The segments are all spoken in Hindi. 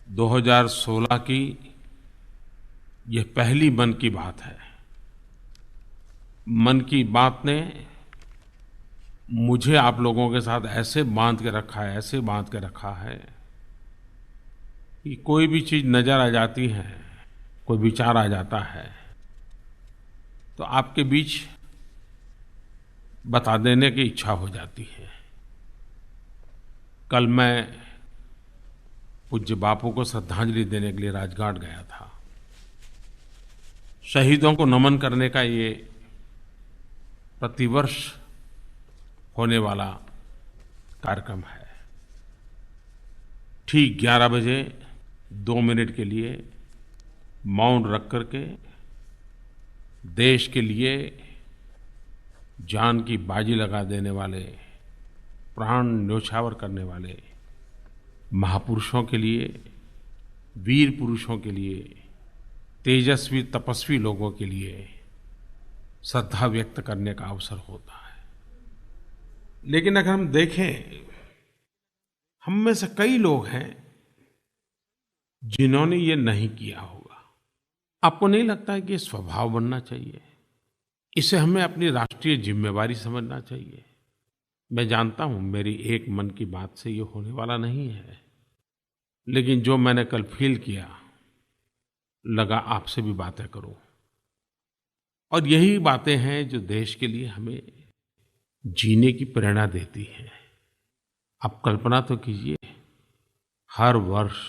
2016 की यह पहली मन की बात है। मन की बात ने मुझे आप लोगों के साथ ऐसे बांध के रखा है, ऐसे बांध के रखा है कि कोई भी चीज़ नज़र आ जाती है, कोई विचार आ जाता है, तो आपके बीच बता देने की इच्छा हो जाती है। कल मैं पूज्य बापू को श्रद्धांजलि देने के लिए राजघाट गया था। शहीदों को नमन करने का ये प्रतिवर्ष होने वाला कार्यक्रम है। ठीक 11 बजे 2 मिनट के लिए मौन रख करके देश के लिए जान की बाजी लगा देने वाले, प्राण न्योछावर करने वाले महापुरुषों के लिए, वीर पुरुषों के लिए, तेजस्वी तपस्वी लोगों के लिए श्रद्धा व्यक्त करने का अवसर होता है। लेकिन अगर हम देखें, हम में से कई लोग हैं जिन्होंने ये नहीं किया होगा। आपको नहीं लगता है कि ये स्वभाव बनना चाहिए? इसे हमें अपनी राष्ट्रीय जिम्मेवारी समझना चाहिए। मैं जानता हूं मेरी एक मन की बात से ये होने वाला नहीं है, लेकिन जो मैंने कल फील किया, लगा आपसे भी बातें करूं। और यही बातें हैं जो देश के लिए हमें जीने की प्रेरणा देती हैं। आप कल्पना तो कीजिए, हर वर्ष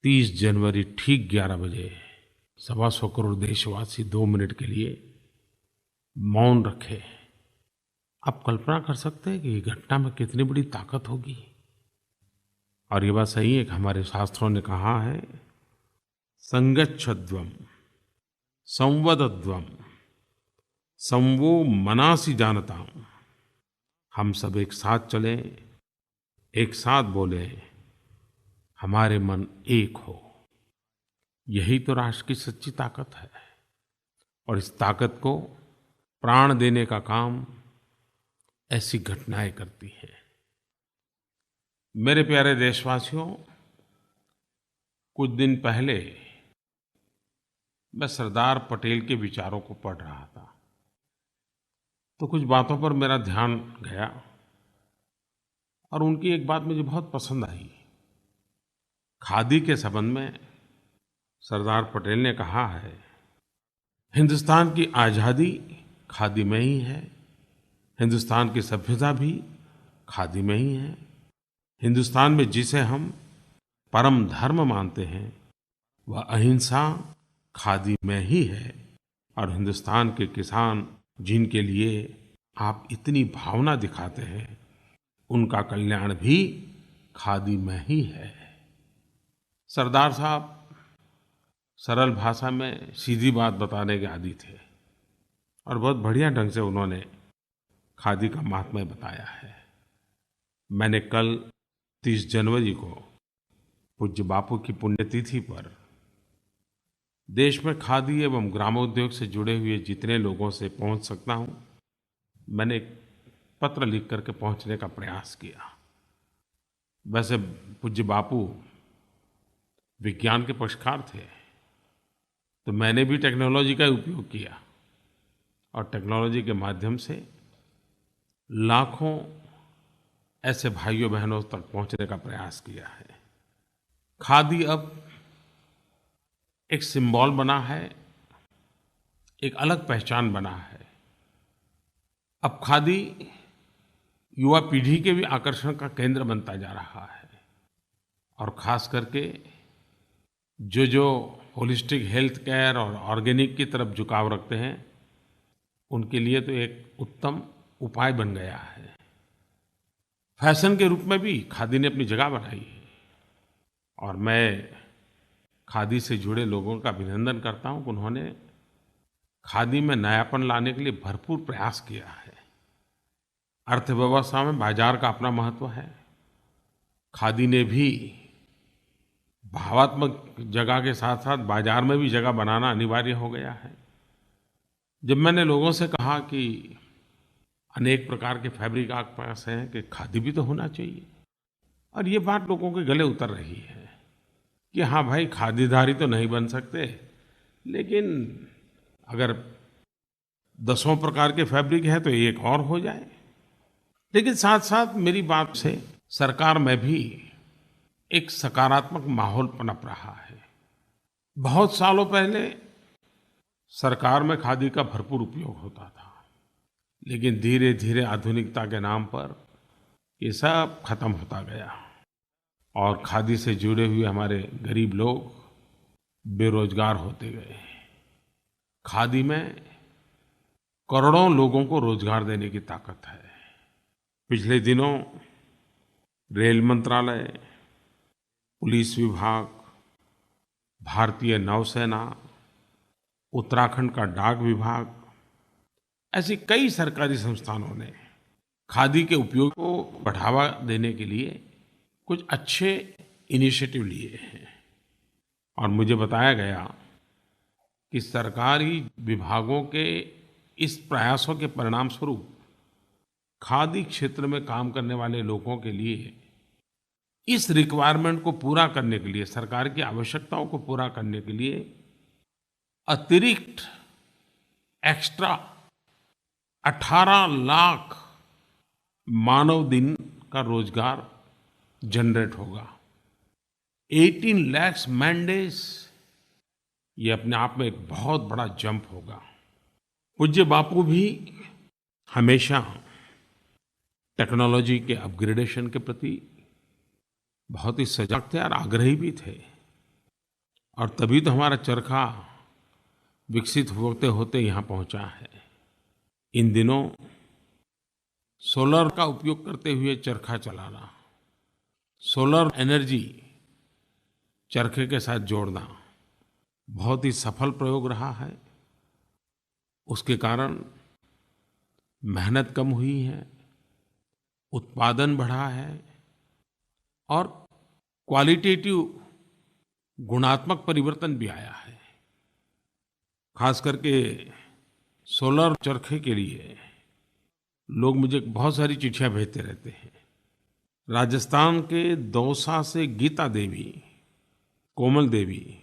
30 जनवरी ठीक 11 बजे 125 करोड़ देशवासी 2 मिनट के लिए मौन रखे। आप कल्पना कर सकते हैं कि ये घटना में कितनी बड़ी ताकत होगी। और ये बात सही है कि हमारे शास्त्रों ने कहा है, संगच्छध्वम संवदध्वम संवो मनासि जानताम। हम सब एक साथ चलें, एक साथ बोले, हमारे मन एक हो। यही तो राष्ट्र की सच्ची ताकत है। और इस ताकत को प्राण देने का काम ऐसी घटनाएं करती हैं। मेरे प्यारे देशवासियों, कुछ दिन पहले मैं सरदार पटेल के विचारों को पढ़ रहा था, तो कुछ बातों पर मेरा ध्यान गया और उनकी एक बात मुझे बहुत पसंद आई। खादी के संबंध में सरदार पटेल ने कहा है, हिंदुस्तान की आज़ादी खादी में ही है, हिंदुस्तान की सभ्यता भी खादी में ही है। हिंदुस्तान में जिसे हम परम धर्म मानते हैं, वह अहिंसा खादी में ही है। और हिंदुस्तान के किसान जिनके लिए आप इतनी भावना दिखाते हैं, उनका कल्याण भी खादी में ही है। सरदार साहब सरल भाषा में सीधी बात बताने के आदी थे और बहुत बढ़िया ढंग से उन्होंने खादी का महात्म्य बताया है। मैंने कल 30 जनवरी को पूज्य बापू की पुण्यतिथि पर देश में खादी एवं ग्रामोद्योग से जुड़े हुए जितने लोगों से पहुंच सकता हूं, मैंने एक पत्र लिख करके पहुंचने का प्रयास किया। वैसे पूज्य बापू विज्ञान के पक्षकार थे, तो मैंने भी टेक्नोलॉजी का उपयोग किया और टेक्नोलॉजी के माध्यम से लाखों ऐसे भाइयों बहनों तक पहुंचने का प्रयास किया है। खादी अब एक सिंबल बना है, एक अलग पहचान बना है। अब खादी युवा पीढ़ी के भी आकर्षण का केंद्र बनता जा रहा है। और ख़ास करके जो होलिस्टिक हेल्थ केयर और ऑर्गेनिक की तरफ झुकाव रखते हैं, उनके लिए तो एक उत्तम उपाय बन गया है। फैशन के रूप में भी खादी ने अपनी जगह बनाई है। और मैं खादी से जुड़े लोगों का अभिनंदन करता हूं कि उन्होंने खादी में नयापन लाने के लिए भरपूर प्रयास किया है। अर्थव्यवस्था में बाजार का अपना महत्व है। खादी ने भी भावात्मक जगह के साथ साथ बाजार में भी जगह बनाना अनिवार्य हो गया है। जब मैंने लोगों से कहा कि अनेक प्रकार के फैब्रिक आपके पास हैं, कि खादी भी तो होना चाहिए, और ये बात लोगों के गले उतर रही है। कि हाँ भाई, खादीधारी तो नहीं बन सकते, लेकिन अगर दसों प्रकार के फैब्रिक हैं तो एक और हो जाए। लेकिन साथ-साथ मेरी बात से सरकार में भी एक सकारात्मक माहौल पनप रहा है। बहुत सालों पहले सरकार में खादी का भरपूर उपयोग होता था, लेकिन धीरे-धीरे आधुनिकता के नाम पर ये सब खत्म होता गया और खादी से जुड़े हुए हमारे गरीब लोग बेरोजगार होते गए। खादी में करोड़ों लोगों को रोजगार देने की ताकत है। पिछले दिनों रेल मंत्रालय, पुलिस विभाग, भारतीय नौसेना, उत्तराखंड का डाक विभाग, ऐसी कई सरकारी संस्थानों ने खादी के उपयोग को बढ़ावा देने के लिए कुछ अच्छे इनिशिएटिव लिए हैं। और मुझे बताया गया कि सरकारी विभागों के इस प्रयासों के परिणाम स्वरूप खादी क्षेत्र में काम करने वाले लोगों के लिए इस रिक्वायरमेंट को पूरा करने के लिए, सरकार की आवश्यकताओं को पूरा करने के लिए अतिरिक्त एक्स्ट्रा 18 लाख मानव दिन का रोजगार जनरेट होगा। 18 lakhs man days, ये अपने आप में एक बहुत बड़ा जंप होगा। पूज्य बापू भी हमेशा टेक्नोलॉजी के अपग्रेडेशन के प्रति बहुत ही सजग थे और आग्रही भी थे। और तभी तो हमारा चरखा विकसित होते होते यहाँ पहुँचा है। इन दिनों सोलर का उपयोग करते हुए चरखा चलाना, सोलर एनर्जी चरखे के साथ जोड़ना बहुत ही सफल प्रयोग रहा है। उसके कारण मेहनत कम हुई है, उत्पादन बढ़ा है और क्वालिटेटिव गुणात्मक परिवर्तन भी आया है। खास करके सोलर चरखे के लिए लोग मुझे बहुत सारी चिट्ठियाँ भेजते रहते हैं। राजस्थान के दौसा से गीता देवी, कोमल देवी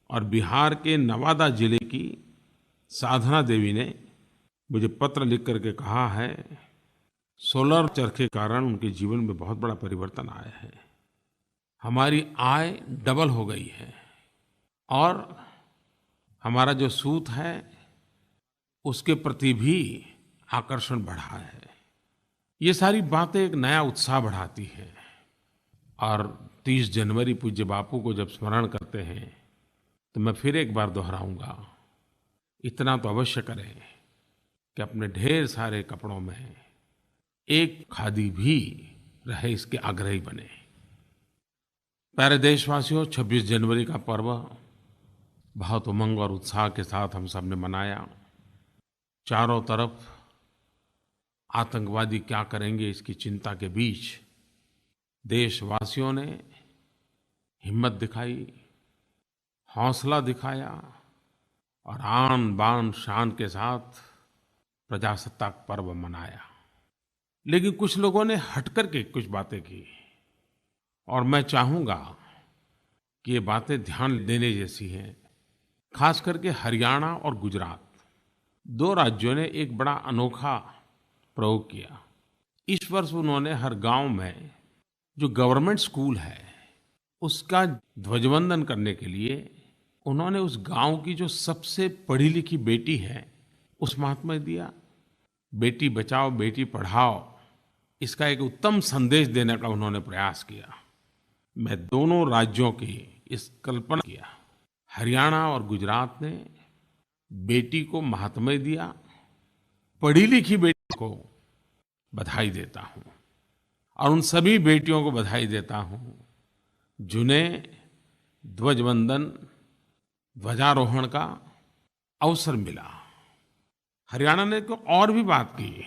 और बिहार के नवादा जिले की साधना देवी ने मुझे पत्र लिख करके कहा है, सोलर चरखे के कारण उनके जीवन में बहुत बड़ा परिवर्तन आया है। हमारी आय डबल हो गई है और हमारा जो सूत है उसके प्रति भी आकर्षण बढ़ा है। ये सारी बातें एक नया उत्साह बढ़ाती हैं। और 30 जनवरी पूज्य बापू को जब स्मरण करते हैं तो मैं फिर एक बार दोहराऊंगा, इतना तो अवश्य करें कि अपने ढेर सारे कपड़ों में एक खादी भी रहे, इसके आग्रही बने। प्यारे देशवासियों, 26 जनवरी का पर्व बहुत उमंग और उत्साह के साथ हम सब ने मनाया। चारों तरफ आतंकवादी क्या करेंगे इसकी चिंता के बीच देशवासियों ने हिम्मत दिखाई, हौसला दिखाया और आन बान शान के साथ प्रजासत्ताक पर्व मनाया। लेकिन कुछ लोगों ने हट करके कुछ बातें की और मैं चाहूँगा कि ये बातें ध्यान देने जैसी हैं। खास करके हरियाणा और गुजरात, 2 राज्यों ने एक बड़ा अनोखा प्रयोग किया। इस वर्ष उन्होंने हर गांव में जो गवर्नमेंट स्कूल है उसका ध्वजवंदन करने के लिए उन्होंने उस गांव की जो सबसे पढ़ी लिखी बेटी है उस महात्म्य दिया। बेटी बचाओ बेटी पढ़ाओ, इसका एक उत्तम संदेश देने का उन्होंने प्रयास किया। मैं दोनों राज्यों की इस कल्पना किया, हरियाणा और गुजरात ने बेटी को महात्म्य दिया। पढ़ी लिखी बेटी को बधाई देता हूँ और उन सभी बेटियों को बधाई देता हूँ जिन्हें ध्वजवंदन, ध्वजारोहण का अवसर मिला। हरियाणा ने तो और भी बात की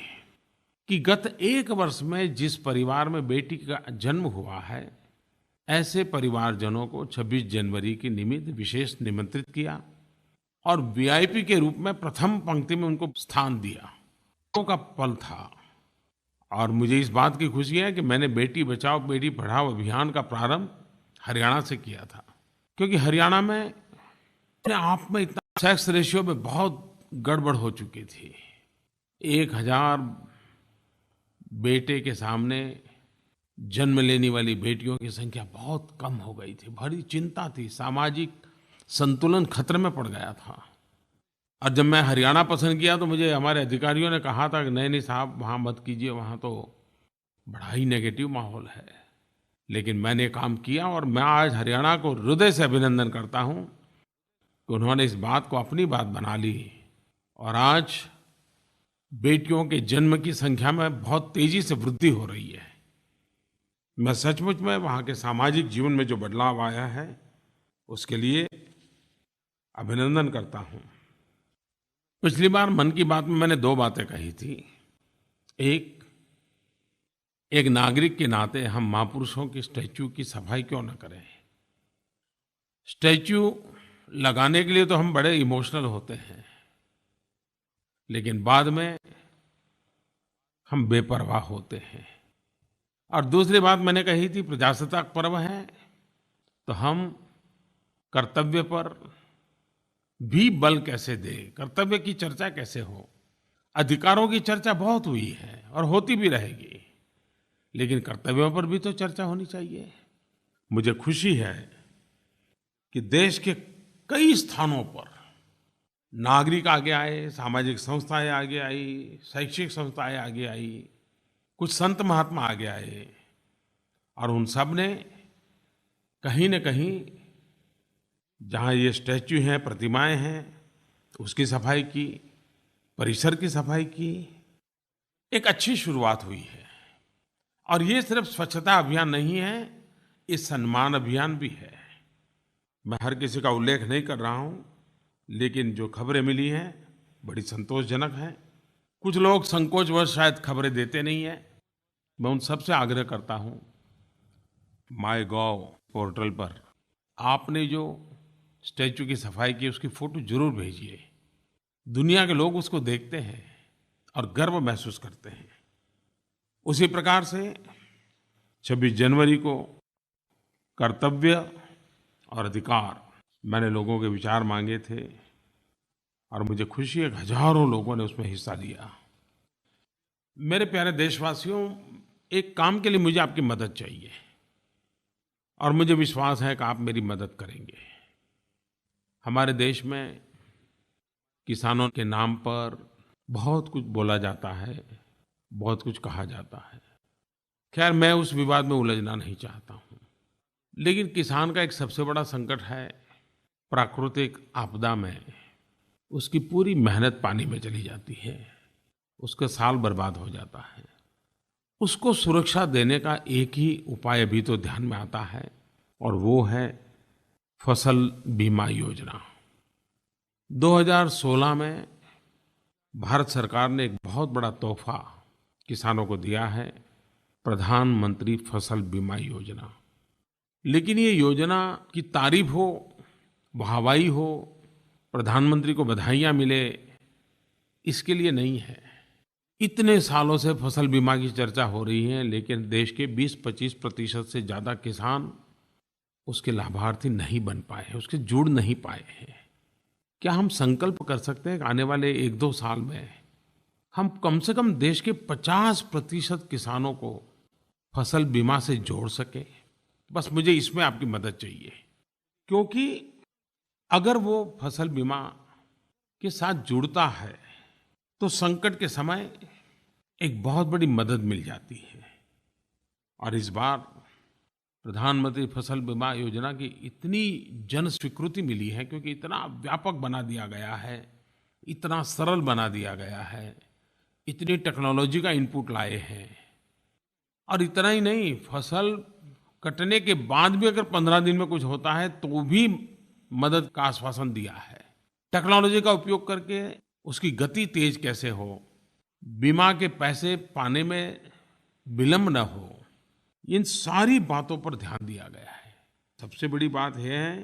कि गत 1 वर्ष में जिस परिवार में बेटी का जन्म हुआ है, ऐसे परिवारजनों को 26 जनवरी के निमित्त विशेष निमंत्रित किया और वीआईपी के रूप में प्रथम पंक्ति में उनको स्थान दिया। का पल था और मुझे इस बात की खुशी है कि मैंने बेटी बचाओ बेटी पढ़ाओ अभियान का प्रारंभ हरियाणा से किया था। क्योंकि हरियाणा में अपने आप में इतना सेक्स रेशियो में बहुत गड़बड़ हो चुकी थी। 1000 बेटे के सामने जन्म लेने वाली बेटियों की संख्या बहुत कम हो गई थी। बड़ी चिंता थी, सामाजिक संतुलन खतरे में पड़ गया था। और जब मैं हरियाणा पसंद किया तो मुझे हमारे अधिकारियों ने कहा था कि नहीं साहब, वहाँ मत कीजिए, वहाँ तो बड़ा ही नेगेटिव माहौल है। लेकिन मैंने काम किया और मैं आज हरियाणा को हृदय से अभिनंदन करता हूँ कि उन्होंने इस बात को अपनी बात बना ली और आज बेटियों के जन्म की संख्या में बहुत तेजी से वृद्धि हो रही है। मैं सचमुच में वहाँ के सामाजिक जीवन में जो बदलाव आया है उसके लिए अभिनंदन करता हूँ। पिछली बार मन की बात में मैंने 2 बातें कही थी। एक नागरिक के नाते हम महापुरुषों की स्टैच्यू की सफाई क्यों न करें। स्टैच्यू लगाने के लिए तो हम बड़े इमोशनल होते हैं, लेकिन बाद में हम बेपरवाह होते हैं। और दूसरी बात मैंने कही थी, प्रजासत्ताक पर्व है तो हम कर्तव्य पर भी बल कैसे दें, कर्तव्य की चर्चा कैसे हो। अधिकारों की चर्चा बहुत हुई है और होती भी रहेगी, लेकिन कर्तव्यों पर भी तो चर्चा होनी चाहिए। मुझे खुशी है कि देश के कई स्थानों पर नागरिक आगे आए, सामाजिक संस्थाएं आगे आई, शैक्षिक संस्थाएं आगे आई, कुछ संत महात्मा आगे आए और उन सब ने कहीं न कहीं जहाँ ये स्टैच्यू हैं, प्रतिमाएं हैं, उसकी सफाई की, परिसर की सफाई की। एक अच्छी शुरुआत हुई है और ये सिर्फ स्वच्छता अभियान नहीं है, ये सम्मान अभियान भी है। मैं हर किसी का उल्लेख नहीं कर रहा हूँ, लेकिन जो खबरें मिली हैं बड़ी संतोषजनक हैं। कुछ लोग संकोचवश शायद खबरें देते नहीं हैं। मैं उन सबसे आग्रह करता हूँ, MyGov पोर्टल पर आपने जो स्टैच्यू की सफाई की उसकी फोटो जरूर भेजिए। दुनिया के लोग उसको देखते हैं और गर्व महसूस करते हैं। उसी प्रकार से 26 जनवरी को कर्तव्य और अधिकार, मैंने लोगों के विचार मांगे थे और मुझे खुशी है कि हजारों लोगों ने उसमें हिस्सा लिया। मेरे प्यारे देशवासियों, एक काम के लिए मुझे आपकी मदद चाहिए और मुझे विश्वास है कि आप मेरी मदद करेंगे। हमारे देश में किसानों के नाम पर बहुत कुछ बोला जाता है, बहुत कुछ कहा जाता है। खैर, मैं उस विवाद में उलझना नहीं चाहता हूँ, लेकिन किसान का एक सबसे बड़ा संकट है, प्राकृतिक आपदा में उसकी पूरी मेहनत पानी में चली जाती है, उसका साल बर्बाद हो जाता है। उसको सुरक्षा देने का एक ही उपाय अभी तो ध्यान में आता है और वो है फसल बीमा योजना। 2016 में भारत सरकार ने एक बहुत बड़ा तोहफा किसानों को दिया है, प्रधानमंत्री फसल बीमा योजना। लेकिन ये योजना की तारीफ हो, वाहवाही हो, प्रधानमंत्री को बधाइयाँ मिले, इसके लिए नहीं है। इतने सालों से फसल बीमा की चर्चा हो रही है, लेकिन देश के 20-25% से ज़्यादा किसान उसके लाभार्थी नहीं बन पाए हैं, उसके जुड़ नहीं पाए हैं। क्या हम संकल्प कर सकते हैं कि आने वाले 1-2 साल में हम कम से कम देश के 50% किसानों को फसल बीमा से जोड़ सकें? बस मुझे इसमें आपकी मदद चाहिए, क्योंकि अगर वो फसल बीमा के साथ जुड़ता है तो संकट के समय एक बहुत बड़ी मदद मिल जाती है। और इस बार प्रधानमंत्री फसल बीमा योजना की इतनी जन स्वीकृति मिली है, क्योंकि इतना व्यापक बना दिया गया है, इतना सरल बना दिया गया है, इतनी टेक्नोलॉजी का इनपुट लाए हैं। और इतना ही नहीं, फसल कटने के बाद भी अगर 15 दिन में कुछ होता है तो भी मदद का आश्वासन दिया है। टेक्नोलॉजी का उपयोग करके उसकी गति तेज कैसे हो, बीमा के पैसे पाने में विलम्ब न हो, इन सारी बातों पर ध्यान दिया गया है। सबसे बड़ी बात यह है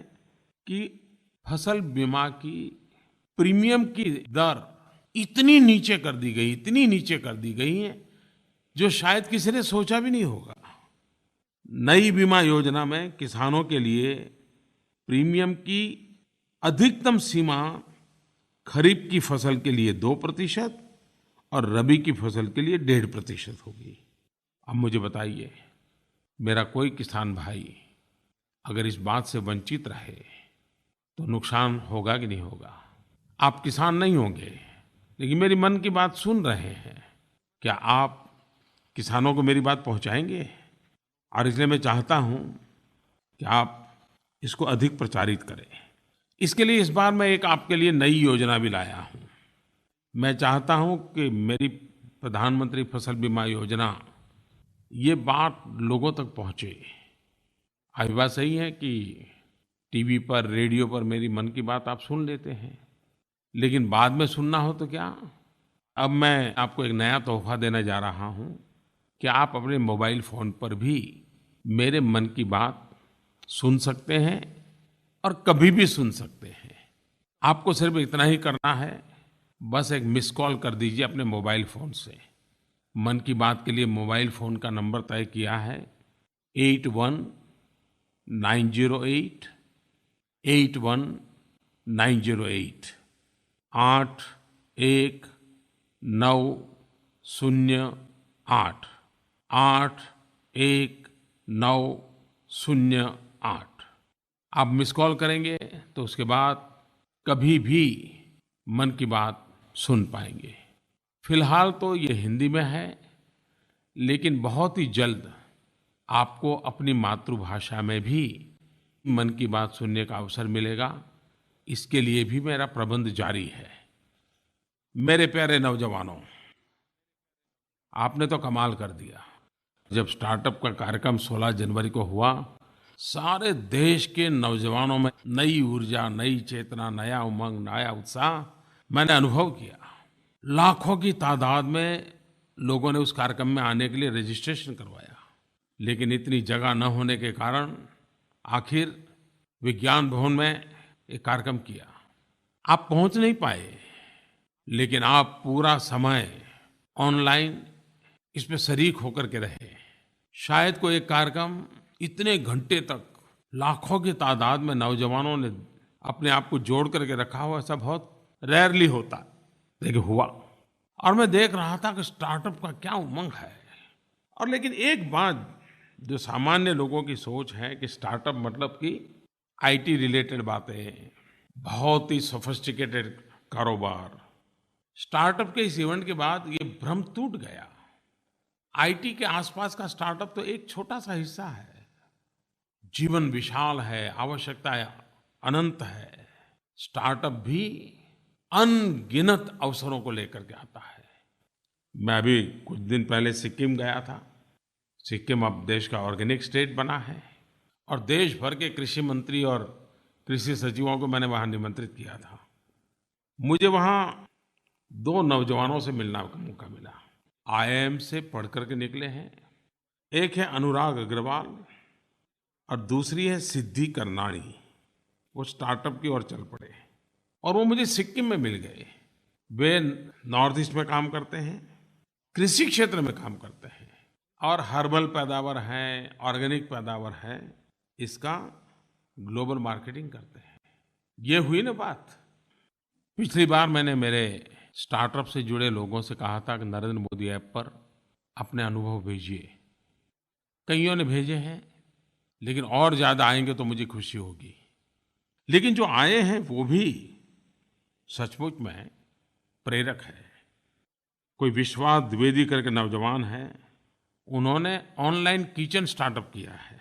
कि फसल बीमा की प्रीमियम की दर इतनी नीचे कर दी गई, इतनी नीचे कर दी गई है, जो शायद किसी ने सोचा भी नहीं होगा। नई बीमा योजना में किसानों के लिए प्रीमियम की अधिकतम सीमा खरीफ की फसल के लिए 2% और रबी की फसल के लिए 1.5% होगी। अब मुझे बताइए, मेरा कोई किसान भाई अगर इस बात से वंचित रहे तो नुकसान होगा कि नहीं होगा? आप किसान नहीं होंगे, लेकिन मेरी मन की बात सुन रहे हैं। क्या आप किसानों को मेरी बात पहुंचाएंगे? और इसलिए मैं चाहता हूं कि आप इसको अधिक प्रचारित करें। इसके लिए इस बार मैं एक आपके लिए नई योजना भी लाया हूं। मैं चाहता हूं कि मेरी प्रधानमंत्री फसल बीमा योजना, ये बात लोगों तक पहुंचे। आज बात सही है कि टीवी पर, रेडियो पर मेरी मन की बात आप सुन लेते हैं, लेकिन बाद में सुनना हो तो क्या? अब मैं आपको एक नया तोहफ़ा देने जा रहा हूँ कि आप अपने मोबाइल फ़ोन पर भी मेरे मन की बात सुन सकते हैं और कभी भी सुन सकते हैं। आपको सिर्फ इतना ही करना है, बस एक मिस कॉल कर दीजिए अपने मोबाइल फ़ोन से। मन की बात के लिए मोबाइल फ़ोन का नंबर तय किया है 8190881908 819088 819008। आप मिस कॉल करेंगे तो उसके बाद कभी भी मन की बात सुन पाएंगे। फिलहाल तो ये हिंदी में है, लेकिन बहुत ही जल्द आपको अपनी मातृभाषा में भी मन की बात सुनने का अवसर मिलेगा। इसके लिए भी मेरा प्रबंध जारी है। मेरे प्यारे नौजवानों, आपने तो कमाल कर दिया। जब स्टार्टअप का कार्यक्रम 16 जनवरी को हुआ, सारे देश के नौजवानों में नई ऊर्जा, नई चेतना, नया उमंग, नया उत्साह मैंने अनुभव किया। लाखों की तादाद में लोगों ने उस कार्यक्रम में आने के लिए रजिस्ट्रेशन करवाया, लेकिन इतनी जगह न होने के कारण आखिर विज्ञान भवन में एक कार्यक्रम किया। आप पहुंच नहीं पाए, लेकिन आप पूरा समय ऑनलाइन इसमें शरीक होकर के रहे। शायद कोई एक कार्यक्रम इतने घंटे तक लाखों की तादाद में नौजवानों ने अपने आप को जोड़ करके रखा हो, ऐसा बहुत रेयरली होता, लेकिन हुआ। और मैं देख रहा था कि स्टार्टअप का क्या उमंग है। और लेकिन एक बात जो सामान्य लोगों की सोच है कि स्टार्टअप मतलब कि आईटी रिलेटेड बातें, बहुत ही सोफिस्टिकेटेड कारोबार। स्टार्टअप के इस इवेंट के बाद ये भ्रम टूट गया। आईटी के आसपास का स्टार्टअप तो एक छोटा सा हिस्सा है। जीवन विशाल है, आवश्यकताएं अनंत है। स्टार्टअप भी अनगिनत अवसरों को लेकर के आता है। मैं अभी कुछ दिन पहले सिक्किम गया था। सिक्किम अब देश का ऑर्गेनिक स्टेट बना है और देश भर के कृषि मंत्री और कृषि सचिवों को मैंने वहाँ निमंत्रित किया था। मुझे वहाँ 2 नौजवानों से मिलने का मौका मिला। आईआईएम से पढ़ करके निकले हैं। एक है अनुराग अग्रवाल और दूसरी है सिद्धि करनाणी। वो स्टार्टअप की ओर चल पड़े और वो मुझे सिक्किम में मिल गए। वे नॉर्थ ईस्ट में काम करते हैं, कृषि क्षेत्र में काम करते हैं और हर्बल पैदावार है, ऑर्गेनिक पैदावार है, इसका ग्लोबल मार्केटिंग करते हैं। ये हुई ना बात। पिछली बार मैंने मेरे स्टार्टअप से जुड़े लोगों से कहा था कि नरेंद्र मोदी ऐप पर अपने अनुभव भेजिए। कईयों ने भेजे हैं, लेकिन और ज़्यादा आएंगे तो मुझे खुशी होगी। लेकिन जो आए हैं वो भी सचमुच में प्रेरक है। कोई विश्वास द्विवेदी करके नौजवान है, उन्होंने ऑनलाइन किचन स्टार्टअप किया है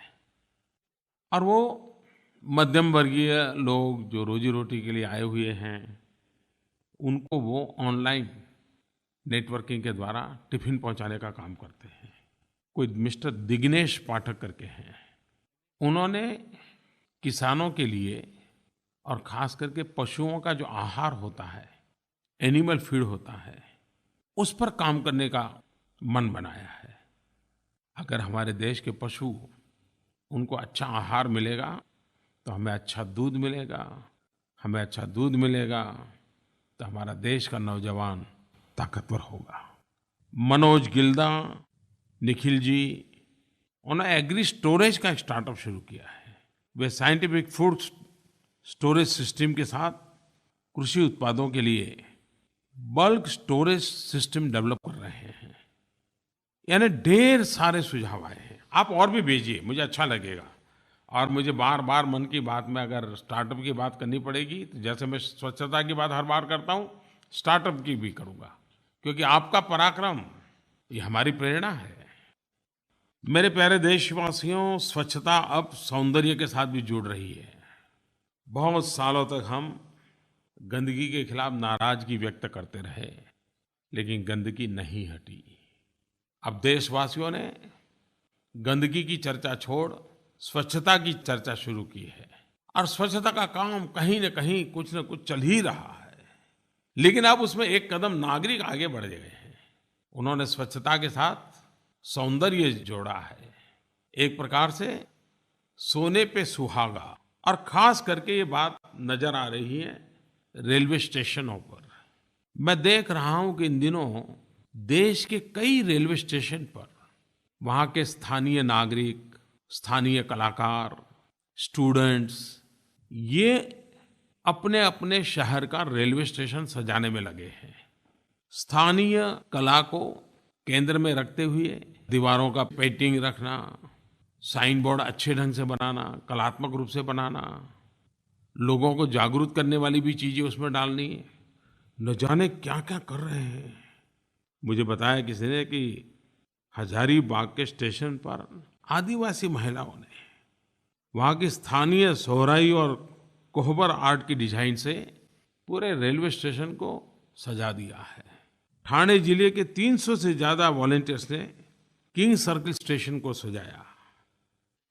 और वो मध्यम वर्गीय लोग जो रोजी रोटी के लिए आए हुए हैं, उनको वो ऑनलाइन नेटवर्किंग के द्वारा टिफ़िन पहुंचाने का काम करते हैं। कोई मिस्टर दिग्नेश पाठक करके हैं, उन्होंने किसानों के लिए और ख़ास करके पशुओं का जो आहार होता है, एनिमल फीड होता है, उस पर काम करने का मन बनाया है। अगर हमारे देश के पशु, उनको अच्छा आहार मिलेगा तो हमें अच्छा दूध मिलेगा, हमें अच्छा दूध मिलेगा तो हमारा देश का नौजवान ताकतवर होगा। मनोज गिल्दा, निखिल जी, उन्होंने एग्री स्टोरेज का एक स्टार्टअप शुरू किया है। वे साइंटिफिक फूड्स स्टोरेज सिस्टम के साथ कृषि उत्पादों के लिए बल्क स्टोरेज सिस्टम डेवलप कर रहे हैं। यानी ढेर सारे सुझाव आए हैं। आप और भी भेजिए, मुझे अच्छा लगेगा। और मुझे बार-बार मन की बात में अगर स्टार्टअप की बात करनी पड़ेगी, तो जैसे मैं स्वच्छता की बात हर बार करता हूँ, स्टार्टअप की भी करूँगा, क्योंकि आपका पराक्रम ये हमारी प्रेरणा है। मेरे प्यारे देशवासियों, स्वच्छता अब सौंदर्य के साथ भी जुड़ रही है। बहुत सालों तक हम गंदगी के खिलाफ नाराजगी व्यक्त करते रहे, लेकिन गंदगी नहीं हटी। अब देशवासियों ने गंदगी की चर्चा छोड़ स्वच्छता की चर्चा शुरू की है, और स्वच्छता का काम कहीं न कहीं कुछ न कुछ चल ही रहा है। लेकिन अब उसमें एक कदम नागरिक आगे बढ़ गए हैं। उन्होंने स्वच्छता के साथ सौंदर्य जोड़ा है। एक प्रकार से सोने पे सुहागा। और खास करके ये बात नजर आ रही है रेलवे स्टेशनों पर। मैं देख रहा हूं कि इन दिनों देश के कई रेलवे स्टेशन पर वहां के स्थानीय नागरिक, स्थानीय कलाकार, स्टूडेंट्स, ये अपने-अपने शहर का रेलवे स्टेशन सजाने में लगे हैं। स्थानीय कला को केंद्र में रखते हुए दीवारों का पेंटिंग रखना, साइन बोर्ड अच्छे ढंग से बनाना, कलात्मक रूप से बनाना, लोगों को जागरूक करने वाली भी चीजें उसमें डालनी है। न जाने क्या-क्या कर रहे हैं। मुझे बताया किसी ने कि हजारीबाग के स्टेशन पर आदिवासी महिलाओं ने वहाँ की स्थानीय सोहराई और कोहबर आर्ट की डिजाइन से पूरे रेलवे स्टेशन को सजा दिया है। ठाणे जिले के 300 से ज्यादा वॉलंटियर्स ने किंग सर्किल स्टेशन को सजाया।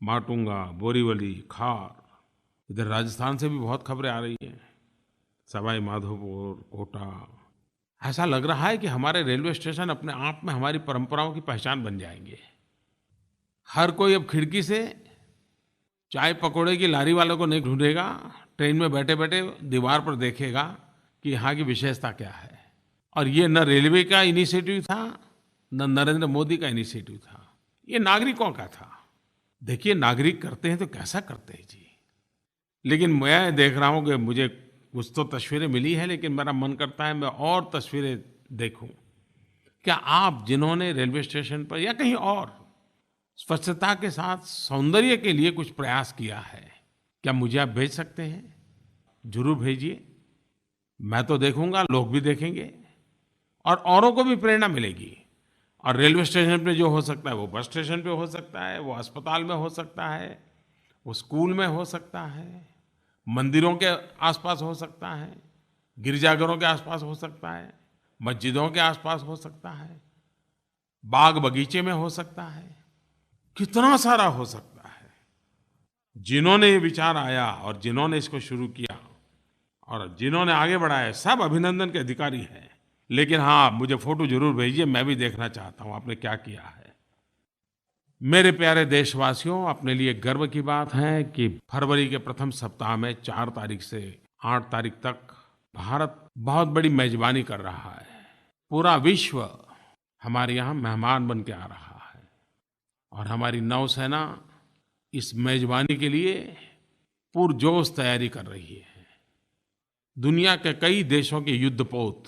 माटुंगा, बोरीवली, खार, इधर राजस्थान से भी बहुत खबरें आ रही हैं, सवाई माधोपुर, कोटा। ऐसा लग रहा है कि हमारे रेलवे स्टेशन अपने आप में हमारी परंपराओं की पहचान बन जाएंगे। हर कोई अब खिड़की से चाय पकौड़े की लारी वालों को नहीं ढूंढेगा, ट्रेन में बैठे-बैठे दीवार पर देखेगा कि यहाँ की विशेषता क्या है। और ये न रेलवे का इनिशिएटिव था, न नरेंद्र मोदी का इनिशिएटिव था, ये नागरिकों का था। देखिए, नागरिक करते हैं तो कैसा करते हैं जी। लेकिन मैं देख रहा हूँ कि मुझे कुछ तो तस्वीरें मिली है, लेकिन मेरा मन करता है मैं और तस्वीरें देखूं। क्या आप जिन्होंने रेलवे स्टेशन पर या कहीं और स्वच्छता के साथ सौंदर्य के लिए कुछ प्रयास किया है, क्या मुझे आप भेज सकते हैं? जरूर भेजिए। मैं तो देखूंगा, लोग भी देखेंगे और औरों को भी प्रेरणा मिलेगी। और रेलवे स्टेशन पे जो हो सकता है वो बस स्टेशन पे हो सकता है, वो अस्पताल में हो सकता है, वो स्कूल में हो सकता है, मंदिरों के आसपास हो सकता है, गिरजाघरों के आसपास हो सकता है, मस्जिदों के आसपास हो सकता है, बाग बगीचे में हो सकता है, कितना सारा हो सकता है। जिन्होंने ये विचार आया और जिन्होंने इसको शुरू किया और जिन्होंने आगे बढ़ाया, सब अभिनंदन के अधिकारी हैं। लेकिन हाँ, मुझे फोटो जरूर भेजिए, मैं भी देखना चाहता हूं आपने क्या किया है। मेरे प्यारे देशवासियों, अपने लिए गर्व की बात है कि फरवरी के प्रथम सप्ताह में 4 तारीख से 8 तारीख तक भारत बहुत बड़ी मेजबानी कर रहा है। पूरा विश्व हमारे यहाँ मेहमान बन के आ रहा है और हमारी नौसेना इस मेजबानी के लिए पुरजोश तैयारी कर रही है। दुनिया के कई देशों के युद्धपोत,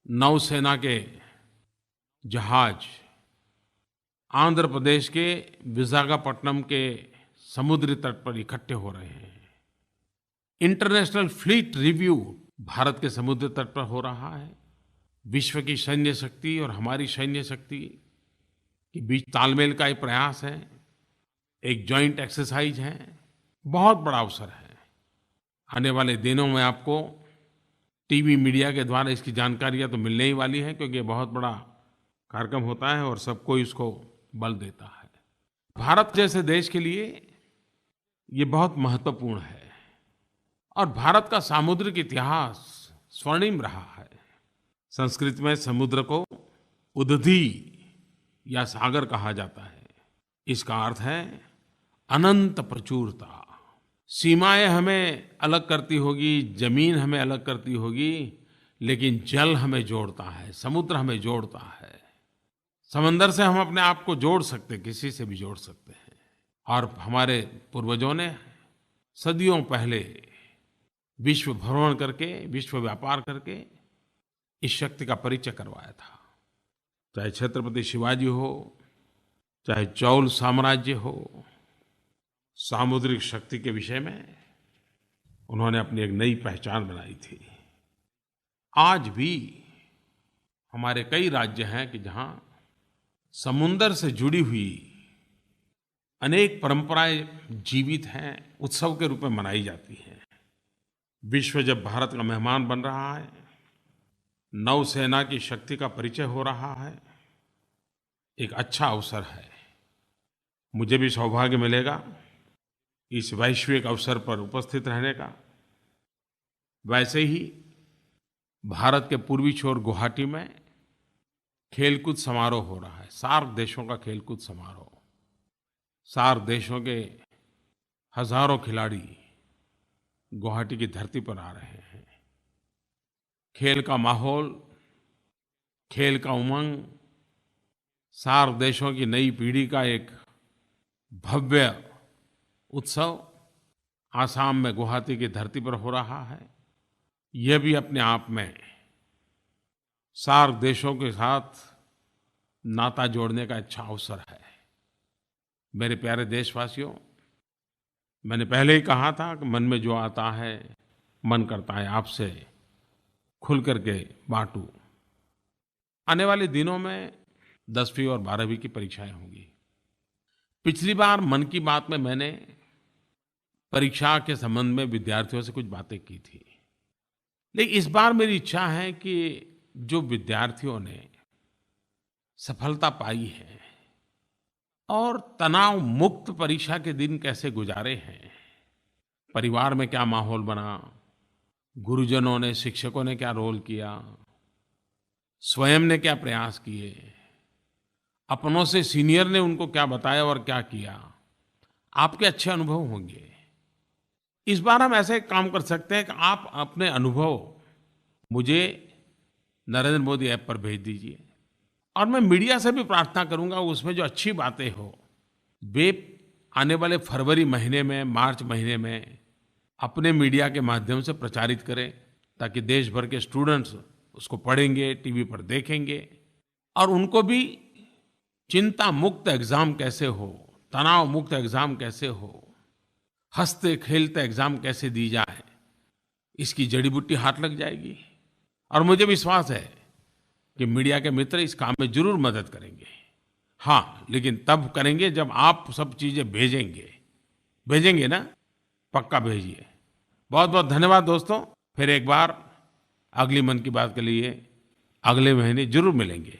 नौसेना के जहाज आंध्र प्रदेश के विशाखापट्टनम के समुद्री तट पर इकट्ठे हो रहे हैं। इंटरनेशनल फ्लीट रिव्यू भारत के समुद्री तट पर हो रहा है। विश्व की सैन्य शक्ति और हमारी सैन्य शक्ति के बीच तालमेल का एक प्रयास है, एक जॉइंट एक्सरसाइज है। बहुत बड़ा अवसर है। आने वाले दिनों में आपको टीवी मीडिया के द्वारा इसकी जानकारियां तो मिलने ही वाली हैं, क्योंकि बहुत बड़ा कार्यक्रम होता है और सबको इसको बल देता है। भारत जैसे देश के लिए ये बहुत महत्वपूर्ण है और भारत का सामुद्रिक इतिहास स्वर्णिम रहा है। संस्कृत में समुद्र को उदधि या सागर कहा जाता है। इसका अर्थ है अनंत प्रचुरता। सीमाएं हमें अलग करती होगी, जमीन हमें अलग करती होगी, लेकिन जल हमें जोड़ता है, समुद्र हमें जोड़ता है। समंदर से हम अपने आप को जोड़ सकते, किसी से भी जोड़ सकते हैं। और हमारे पूर्वजों ने सदियों पहले विश्व भ्रमण करके, विश्व व्यापार करके इस शक्ति का परिचय करवाया था। चाहे छत्रपति शिवाजी हो, चाहे चौल साम्राज्य हो, सामुद्रिक शक्ति के विषय में उन्होंने अपनी एक नई पहचान बनाई थी। आज भी हमारे कई राज्य हैं कि जहाँ समुद्र से जुड़ी हुई अनेक परंपराएं जीवित हैं, उत्सव के रूप में मनाई जाती हैं। विश्व जब भारत का मेहमान बन रहा है, नौसेना की शक्ति का परिचय हो रहा है, एक अच्छा अवसर है। मुझे भी सौभाग्य मिलेगा इस वैश्विक अवसर पर उपस्थित रहने का। वैसे ही भारत के पूर्वी छोर गुवाहाटी में खेलकूद समारोह हो रहा है, सार्क देशों का खेलकूद समारोह। सार्क देशों के हजारों खिलाड़ी गुवाहाटी की धरती पर आ रहे हैं। खेल का माहौल, खेल का उमंग, सार्क देशों की नई पीढ़ी का एक भव्य उत्सव आसाम में गुवाहाटी की धरती पर हो रहा है। यह भी अपने आप में सार्क देशों के साथ नाता जोड़ने का अच्छा अवसर है। मेरे प्यारे देशवासियों, मैंने पहले ही कहा था कि मन में जो आता है, मन करता है आपसे खुल करके बांटूं। आने वाले दिनों में 10वीं और 12वीं की परीक्षाएं होंगी। पिछली बार मन की बात में मैंने परीक्षा के संबंध में विद्यार्थियों से कुछ बातें की थी, लेकिन इस बार मेरी इच्छा है कि जो विद्यार्थियों ने सफलता पाई है और तनाव मुक्त परीक्षा के दिन कैसे गुजारे हैं, परिवार में क्या माहौल बना, गुरुजनों ने, शिक्षकों ने क्या रोल किया, स्वयं ने क्या प्रयास किए, अपनों से सीनियर ने उनको क्या बताया और क्या किया, आपके अच्छे अनुभव होंगे। इस बार हम ऐसे काम कर सकते हैं कि आप अपने अनुभव मुझे नरेंद्र मोदी ऐप पर भेज दीजिए, और मैं मीडिया से भी प्रार्थना करूंगा उसमें जो अच्छी बातें हो वे आने वाले फरवरी महीने में, मार्च महीने में अपने मीडिया के माध्यम से प्रचारित करें, ताकि देश भर के स्टूडेंट्स उसको पढ़ेंगे, टीवी पर देखेंगे, और उनको भी चिंता मुक्त एग्जाम कैसे हो, तनाव मुक्त एग्जाम कैसे हो, हंसते खेलते एग्जाम कैसे दी जाए, इसकी जड़ी बूटी हाथ लग जाएगी। और मुझे विश्वास है कि मीडिया के मित्र इस काम में जरूर मदद करेंगे। हाँ, लेकिन तब करेंगे जब आप सब चीजें भेजेंगे ना, पक्का भेजिए। बहुत बहुत धन्यवाद दोस्तों। फिर एक बार अगली मन की बात के लिए अगले महीने जरूर मिलेंगे।